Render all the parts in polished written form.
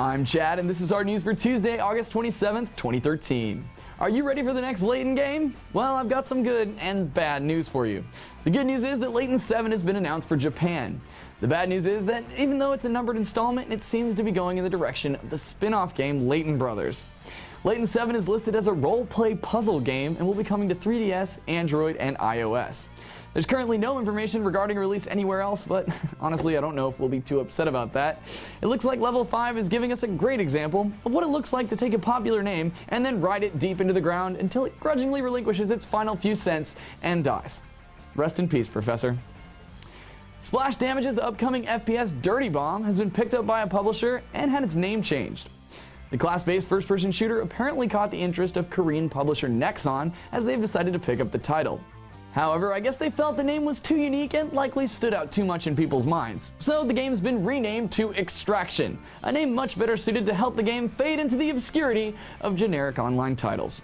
I'm Chad, and this is our news for Tuesday, August 27th, 2013. Are you ready for the next Layton game? Well, I've got some good and bad news for you. The good news is that Layton 7 has been announced for Japan. The bad news is that even though it's a numbered installment, it seems to be going in the direction of the spin-off game Layton Brothers. Layton 7 is listed as a role-play puzzle game and will be coming to 3DS, Android, and iOS. There's currently no information regarding release anywhere else, but honestly I don't know if we'll be too upset about that. It looks like Level 5 is giving us a great example of what it looks like to take a popular name and then ride it deep into the ground until it grudgingly relinquishes its final few cents and dies. Rest in peace, Professor. Splash Damage's upcoming FPS Dirty Bomb has been picked up by a publisher and had its name changed. The class-based first-person shooter apparently caught the interest of Korean publisher Nexon as they've decided to pick up the title. However, I guess they felt the name was too unique and likely stood out too much in people's minds. So the game's been renamed to Extraction, a name much better suited to help the game fade into the obscurity of generic online titles.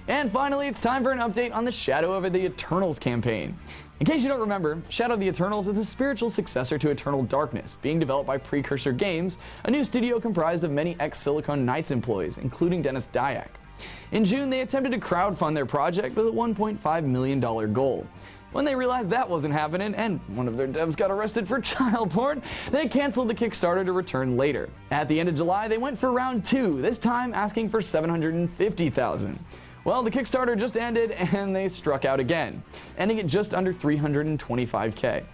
And finally, it's time for an update on the Shadow of the Eternals campaign. In case you don't remember, Shadow of the Eternals is a spiritual successor to Eternal Darkness, being developed by Precursor Games, a new studio comprised of many ex-Silicon Knights employees, including Dennis Dyack. In June, they attempted to crowdfund their project with a $1.5 million goal. When they realized that wasn't happening, and one of their devs got arrested for child porn, they canceled the Kickstarter to return later. At the end of July, they went for round 2, this time asking for $750,000. Well, the Kickstarter just ended and they struck out again, ending at just under $325K.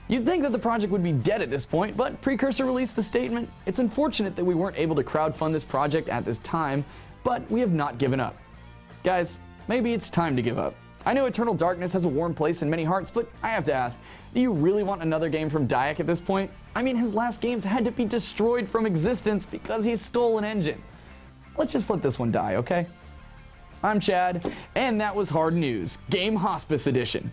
You'd think that the project would be dead at this point, but Precursor released the statement, "It's unfortunate that we weren't able to crowdfund this project at this time, but we have not given up." Guys, maybe it's time to give up. I know Eternal Darkness has a warm place in many hearts, but I have to ask, do you really want another game from Dyack at this point? I mean, his last games had to be destroyed from existence because he stole an engine. Let's just let this one die, okay? I'm Chad, and that was Hard News, Game Hospice Edition.